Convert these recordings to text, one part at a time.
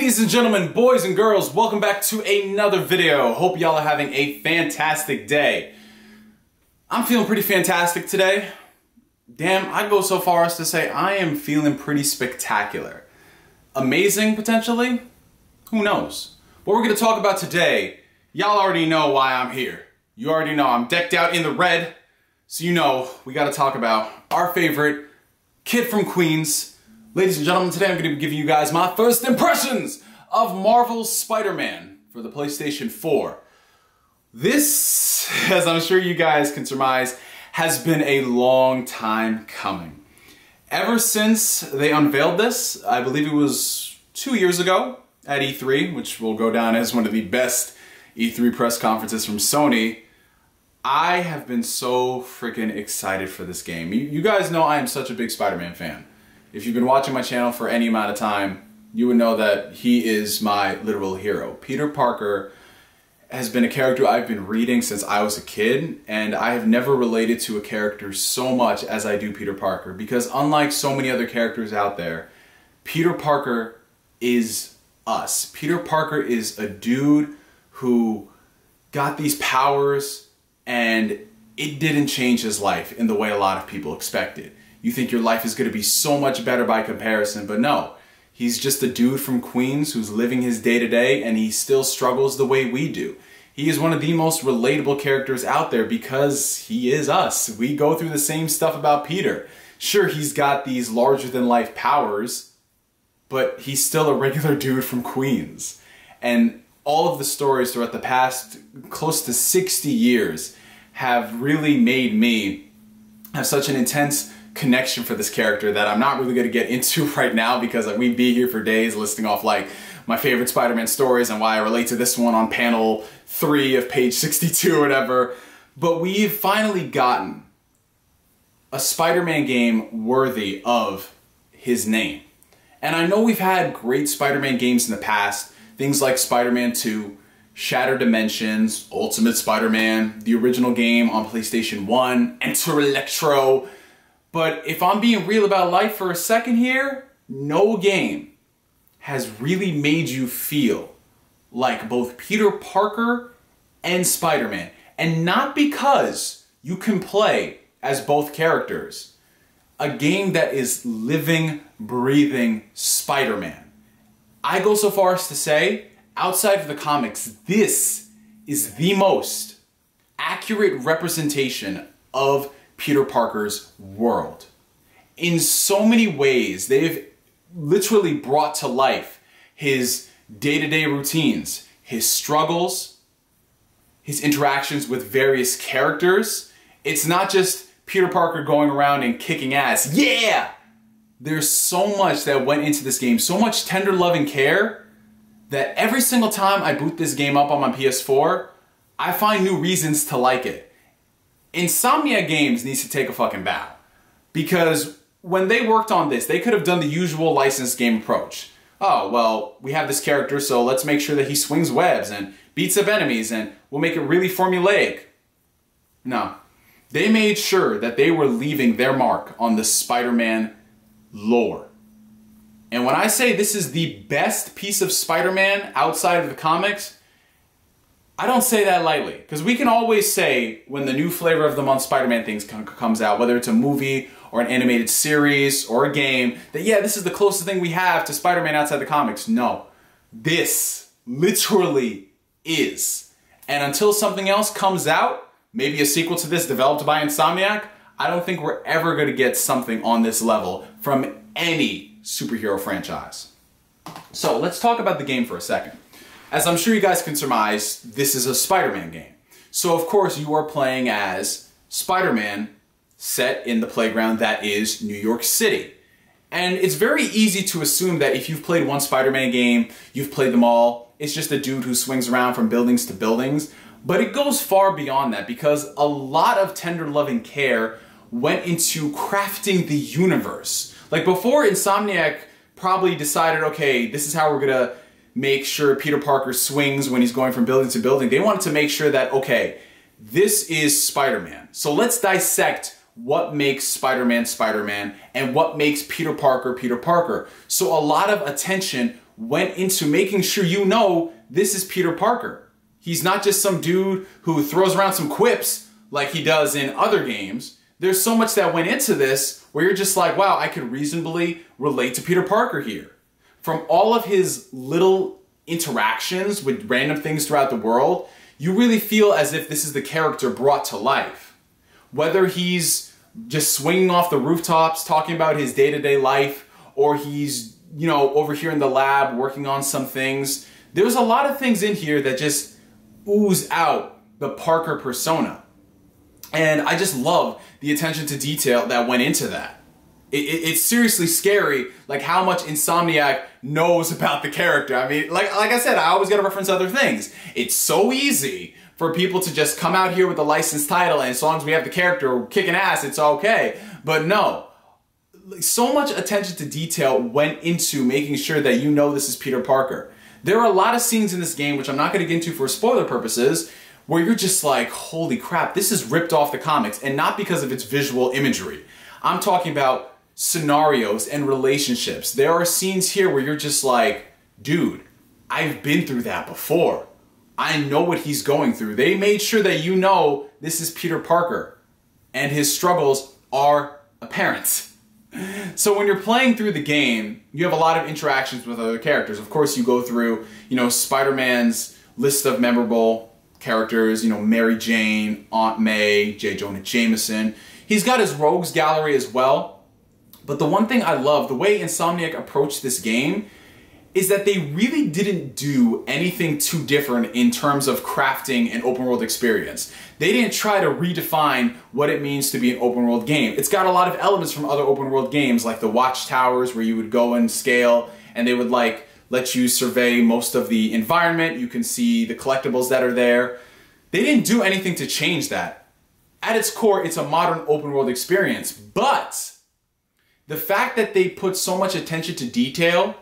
Ladies and gentlemen, boys and girls, welcome back to another video. Hope y'all are having a fantastic day. I'm feeling pretty fantastic today. Damn, I'd go so far as to say I am feeling pretty spectacular. Amazing, potentially? Who knows? What we're going to talk about today, y'all already know why I'm here. You already know I'm decked out in the red, so you know we got to talk about our favorite kid from Queens. Ladies and gentlemen, today I'm going to be giving you guys my first impressions of Marvel's Spider-Man for the PlayStation 4. This, as I'm sure you guys can surmise, has been a long time coming. Ever since they unveiled this, I believe it was 2 years ago at E3, which will go down as one of the best E3 press conferences from Sony, I have been so freaking excited for this game. You guys know I am such a big Spider-Man fan. If you've been watching my channel for any amount of time, you would know that he is my literal hero. Peter Parker has been a character I've been reading since I was a kid, and I have never related to a character so much as I do Peter Parker, because unlike so many other characters out there, Peter Parker is us. Peter Parker is a dude who got these powers and it didn't change his life in the way a lot of people expected. You think your life is going to be so much better by comparison, but no. He's just a dude from Queens who's living his day-to-day, and he still struggles the way we do. He is one of the most relatable characters out there because he is us. We go through the same stuff about Peter. Sure, he's got these larger-than-life powers, but he's still a regular dude from Queens. And all of the stories throughout the past close to 60 years have really made me have such an intense connection for this character that I'm not really going to get into right now, because we'd be here for days listing off like my favorite Spider-Man stories and why I relate to this one on panel 3 of page 62 or whatever. But we've finally gotten a Spider-Man game worthy of his name. And I know we've had great Spider-Man games in the past, things like Spider-Man 2, Shattered Dimensions, Ultimate Spider-Man, the original game on PlayStation 1, Enter Electro. But if I'm being real about life for a second here, no game has really made you feel like both Peter Parker and Spider-Man. And not because you can play as both characters. A game that is living, breathing Spider-Man. I go so far as to say, outside of the comics, this is the most accurate representation of Peter Parker's world. In so many ways, they've literally brought to life his day-to-day routines, his struggles, his interactions with various characters. It's not just Peter Parker going around and kicking ass. Yeah! There's so much that went into this game, so much tender love and care, that every single time I boot this game up on my PS4, I find new reasons to like it. Insomniac Games needs to take a fucking bow, because when they worked on this, they could have done the usual licensed game approach. Oh, well, we have this character, so let's make sure that he swings webs and beats up enemies, and we'll make it really formulaic. No. They made sure that they were leaving their mark on the Spider-Man lore. And when I say this is the best piece of Spider-Man outside of the comics, I don't say that lightly, because we can always say when the new flavor of the month Spider-Man things comes out, whether it's a movie or an animated series or a game, that yeah, this is the closest thing we have to Spider-Man outside the comics. No, this literally is. And until something else comes out, maybe a sequel to this developed by Insomniac, I don't think we're ever going to get something on this level from any superhero franchise. So let's talk about the game for a second. As I'm sure you guys can surmise, this is a Spider-Man game. So of course you are playing as Spider-Man set in the playground that is New York City. And it's very easy to assume that if you've played one Spider-Man game, you've played them all. It's just a dude who swings around from buildings to buildings. But it goes far beyond that, because a lot of tender love and care went into crafting the universe. Like before Insomniac probably decided, okay, this is how we're gonna make sure Peter Parker swings when he's going from building to building. They wanted to make sure that, okay, this is Spider-Man. So let's dissect what makes Spider-Man Spider-Man and what makes Peter Parker Peter Parker. So a lot of attention went into making sure you know this is Peter Parker. He's not just some dude who throws around some quips like he does in other games. There's so much that went into this where you're just like, wow, I could reasonably relate to Peter Parker here. From all of his little interactions with random things throughout the world, you really feel as if this is the character brought to life. Whether he's just swinging off the rooftops, talking about his day-to-day life, or he's, you know, over here in the lab working on some things, there's a lot of things in here that just ooze out the Parker persona. And I just love the attention to detail that went into that. It's seriously scary, like how much Insomniac knows about the character. I mean, like I said, I always gotta reference other things. It's so easy for people to just come out here with the licensed title, and as long as we have the character kicking ass, it's okay. But no, so much attention to detail went into making sure that you know this is Peter Parker. There are a lot of scenes in this game, which I'm not gonna get into for spoiler purposes, where you're just like, holy crap, this is ripped off the comics, and not because of its visual imagery. I'm talking about scenarios and relationships. There are scenes here where you're just like, dude, I've been through that before. I know what he's going through. They made sure that you know this is Peter Parker, and his struggles are apparent. So when you're playing through the game, you have a lot of interactions with other characters. Of course, you go through, you know, Spider-Man's list of memorable characters, you know, Mary Jane, Aunt May, J. Jonah Jameson. He's got his rogues gallery as well. But the one thing I love, the way Insomniac approached this game, is that they really didn't do anything too different in terms of crafting an open world experience. They didn't try to redefine what it means to be an open world game. It's got a lot of elements from other open world games, like the Watchtowers, where you would go and scale, and they would like let you survey most of the environment. You can see the collectibles that are there. They didn't do anything to change that. At its core, it's a modern open world experience, but the fact that they put so much attention to detail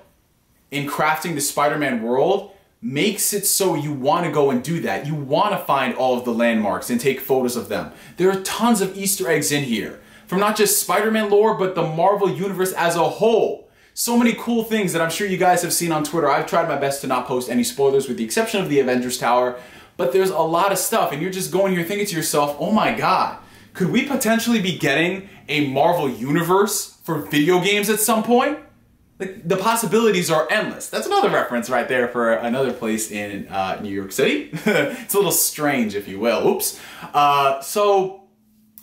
in crafting the Spider-Man world makes it so you want to go and do that. You want to find all of the landmarks and take photos of them. There are tons of Easter eggs in here, from not just Spider-Man lore, but the Marvel Universe as a whole. So many cool things that I'm sure you guys have seen on Twitter. I've tried my best to not post any spoilers with the exception of the Avengers Tower, but there's a lot of stuff, and you're just going here thinking to yourself, oh my god, could we potentially be getting a Marvel Universe for video games at some point? Like, the possibilities are endless. That's another reference right there for another place in New York City. It's a little strange, if you will. Oops. So,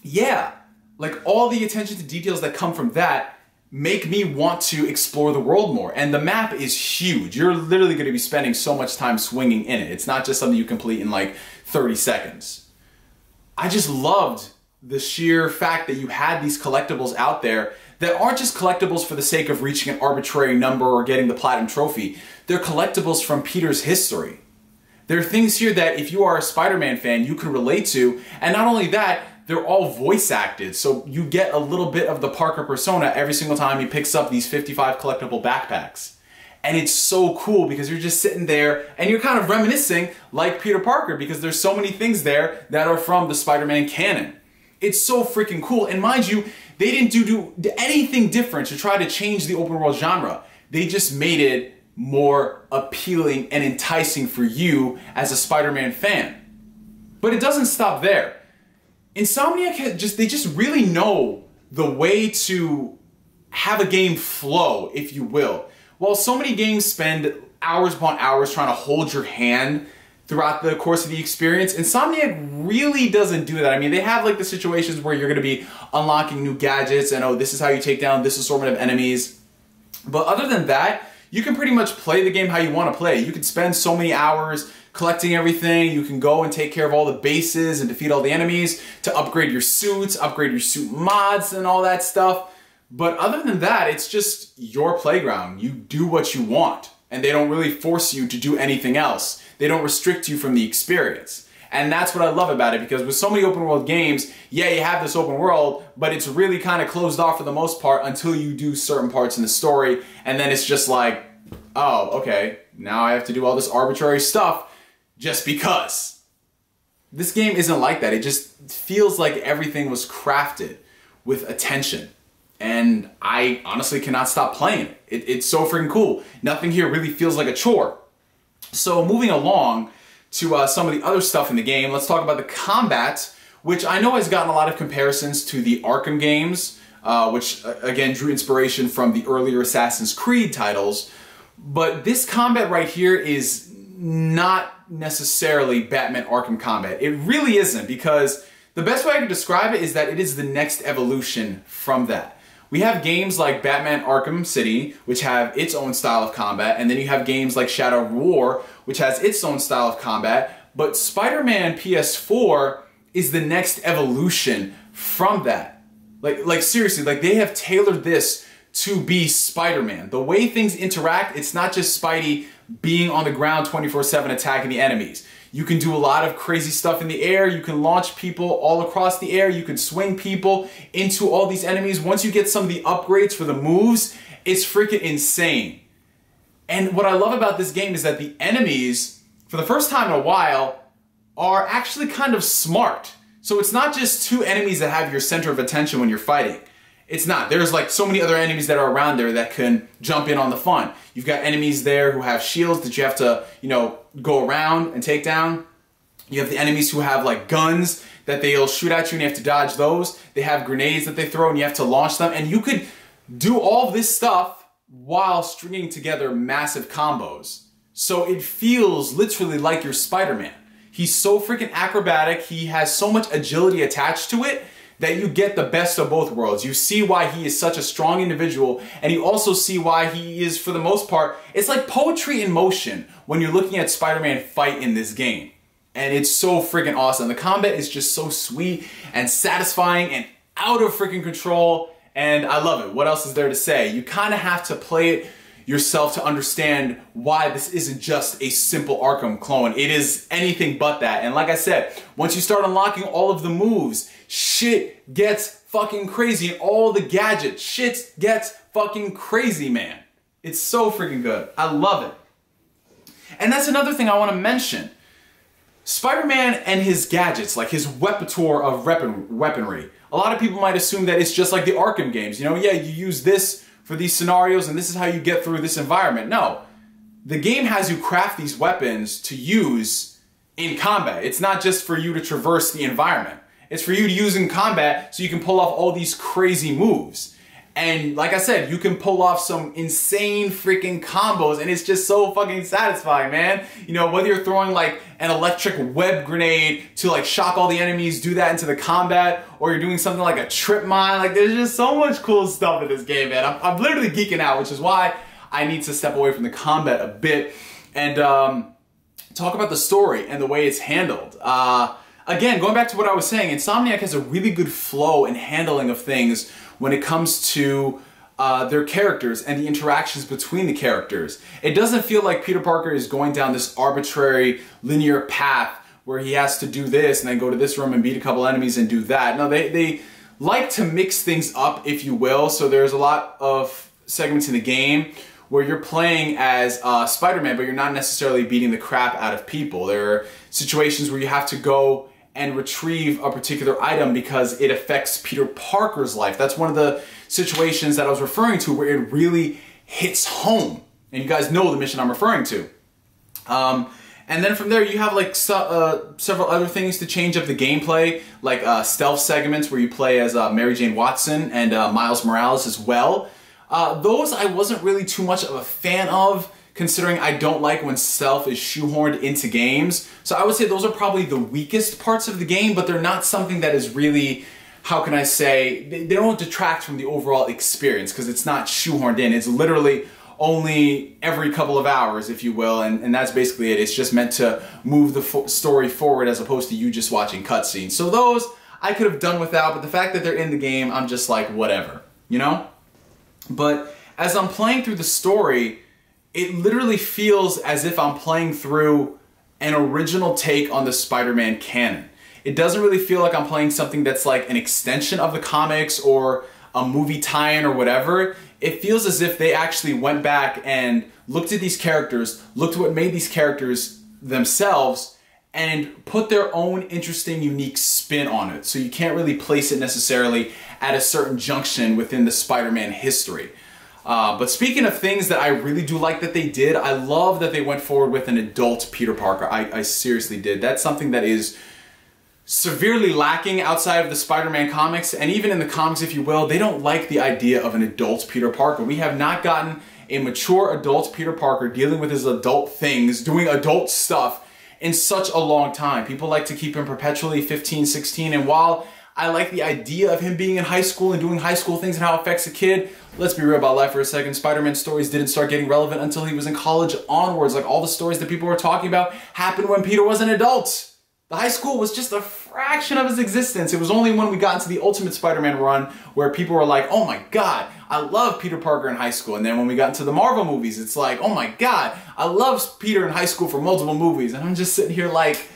yeah, like all the attention to details that come from that make me want to explore the world more. And the map is huge. You're literally going to be spending so much time swinging in it. It's not just something you complete in like 30 seconds. I just loved the sheer fact that you had these collectibles out there that aren't just collectibles for the sake of reaching an arbitrary number or getting the platinum trophy. They're collectibles from Peter's history. There are things here that if you are a Spider-Man fan, you can relate to, and not only that, they're all voice acted, so you get a little bit of the Parker persona every single time he picks up these 55 collectible backpacks. And it's so cool because you're just sitting there and you're kind of reminiscing like Peter Parker because there's so many things there that are from the Spider-Man canon. It's so freaking cool, and mind you, they didn't do anything different to try to change the open world genre. They just made it more appealing and enticing for you as a Spider-Man fan. But it doesn't stop there. Insomniac they just really know the way to have a game flow, if you will. While so many games spend hours upon hours trying to hold your hand throughout the course of the experience, Insomniac really doesn't do that. I mean, they have like the situations where you're going to be unlocking new gadgets and oh, this is how you take down this assortment of enemies. But other than that, you can pretty much play the game how you want to play. You can spend so many hours collecting everything. You can go and take care of all the bases and defeat all the enemies to upgrade your suits, upgrade your suit mods and all that stuff. But other than that, it's just your playground. You do what you want, and they don't really force you to do anything else. They don't restrict you from the experience. And that's what I love about it, because with so many open world games, yeah, you have this open world, but it's really kind of closed off for the most part until you do certain parts in the story, and then it's just like, oh, okay, now I have to do all this arbitrary stuff just because. This game isn't like that. It just feels like everything was crafted with attention. and I honestly cannot stop playing it. It's so freaking cool. Nothing here really feels like a chore. So moving along to some of the other stuff in the game, let's talk about the combat, which I know has gotten a lot of comparisons to the Arkham games, which again drew inspiration from the earlier Assassin's Creed titles. But this combat right here is not necessarily Batman Arkham combat. It really isn't, because the best way I can describe it is that it is the next evolution from that. We have games like Batman Arkham City, which have its own style of combat, and then you have games like Shadow of War, which has its own style of combat, but Spider-Man PS4 is the next evolution from that. Like seriously, like they have tailored this to be Spider-Man. The way things interact, it's not just Spidey being on the ground 24/7 attacking the enemies. You can do a lot of crazy stuff in the air. You can launch people all across the air. You can swing people into all these enemies. Once you get some of the upgrades for the moves, it's freaking insane. And what I love about this game is that the enemies, for the first time in a while, are actually kind of smart. So it's not just two enemies that have your center of attention when you're fighting. It's not. There's like so many other enemies that are around there that can jump in on the fun. You've got enemies there who have shields that you have to, you know, go around and take down. You have the enemies who have like guns that they'll shoot at you and you have to dodge those. They have grenades that they throw and you have to launch them. And you could do all this stuff while stringing together massive combos. So it feels literally like you're Spider-Man. He's so freaking acrobatic. He has so much agility attached to it that you get the best of both worlds. You see why he is such a strong individual, and you also see why he is, for the most part, it's like poetry in motion when you're looking at Spider-Man fight in this game. And it's so freaking awesome. The combat is just so sweet and satisfying and out of freaking control, and I love it. What else is there to say? You kind of have to play it yourself to understand why this isn't just a simple Arkham clone. It is anything but that. And like I said, once you start unlocking all of the moves, shit gets fucking crazy. And all the gadgets, shit gets fucking crazy, man. It's so freaking good. I love it. And that's another thing I want to mention. Spider-Man and his gadgets, like his repertoire of weaponry. A lot of people might assume that it's just like the Arkham games. You know, yeah, you use this for these scenarios and this is how you get through this environment. No, the game has you craft these weapons to use in combat. It's not just for you to traverse the environment. It's for you to use in combat so you can pull off all these crazy moves. And like I said, you can pull off some insane freaking combos and it's just so fucking satisfying, man. You know, whether you're throwing like an electric web grenade to like shock all the enemies, do that into the combat, or you're doing something like a trip mine, like there's just so much cool stuff in this game, man. I'm literally geeking out, which is why I need to step away from the combat a bit and talk about the story and the way it's handled. Again, going back to what I was saying, Insomniac has a really good flow and handling of things when it comes to their characters and the interactions between the characters. It doesn't feel like Peter Parker is going down this arbitrary linear path where he has to do this and then go to this room and beat a couple enemies and do that. No, they like to mix things up, if you will. So there's a lot of segments in the game where you're playing as Spider-Man, but you're not necessarily beating the crap out of people. There are situations where you have to go and retrieve a particular item because it affects Peter Parker's life. That's one of the situations that I was referring to where it really hits home. And you guys know the mission I'm referring to. And then from there you have like several other things to change up the gameplay, like stealth segments where you play as Mary Jane Watson and Miles Morales as well. Those I wasn't really too much of a fan of, considering I don't like when stealth is shoehorned into games. So I would say those are probably the weakest parts of the game, but they're not something that is really, how can I say, they don't detract from the overall experience because it's not shoehorned in. It's literally only every couple of hours, if you will, and that's basically it. It's just meant to move the story forward as opposed to you just watching cutscenes. So those I could have done without, but the fact that they're in the game, I'm just like, whatever, you know? But as I'm playing through the story, it literally feels as if I'm playing through an original take on the Spider-Man canon. It doesn't really feel like I'm playing something that's like an extension of the comics or a movie tie-in or whatever. It feels as if they actually went back and looked at these characters, looked at what made these characters themselves, and put their own interesting, unique spin on it. So you can't really place it necessarily at a certain junction within the Spider-Man history. But speaking of things that I really do like that they did, I love that they went forward with an adult Peter Parker. I seriously did. That's something that is severely lacking outside of the Spider-Man comics, and even in the comics, if you will, they don't like the idea of an adult Peter Parker. We have not gotten a mature adult Peter Parker dealing with his adult things, doing adult stuff in such a long time. People like to keep him perpetually 15, 16, and while I like the idea of him being in high school and doing high school things and how it affects a kid, let's be real about life for a second. Spider-Man stories didn't start getting relevant until he was in college onwards. Like all the stories that people were talking about happened when Peter was an adult. The high school was just a fraction of his existence. It was only when we got into the Ultimate Spider-Man run where people were like, oh my god, I love Peter Parker in high school. And then when we got into the Marvel movies, it's like, oh my god, I love Peter in high school for multiple movies. And I'm just sitting here like,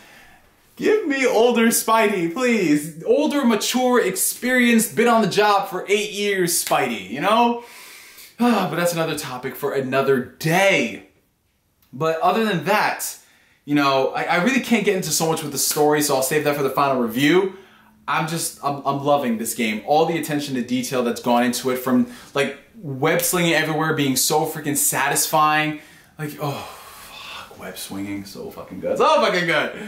give me older Spidey, please. Older, mature, experienced, been on the job for 8 years Spidey, you know? But that's another topic for another day. But other than that, you know, I really can't get into so much with the story, so I'll save that for the final review. I'm loving this game. All the attention to detail that's gone into it, from like web slinging everywhere being so freaking satisfying. Like, oh, fuck, web swinging, so fucking good. So fucking good.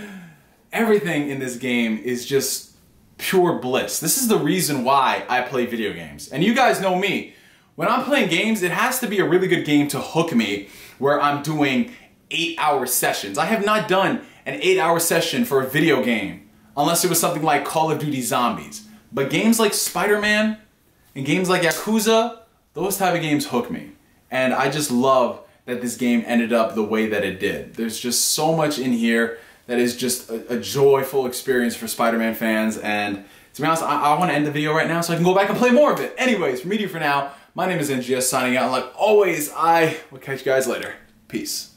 Everything in this game is just pure bliss. This is the reason why I play video games. And you guys know me. When I'm playing games, it has to be a really good game to hook me, where I'm doing 8-hour sessions. I have not done an 8-hour session for a video game unless it was something like Call of Duty Zombies. But games like Spider-Man and games like Yakuza, those type of games hook me. And I just love that this game ended up the way that it did. There's just so much in here that is just a joyful experience for Spider-Man fans. And to be honest, I want to end the video right now so I can go back and play more of it. Anyways, from me to you for now, my name is NGS signing out. And like always, I will catch you guys later. Peace.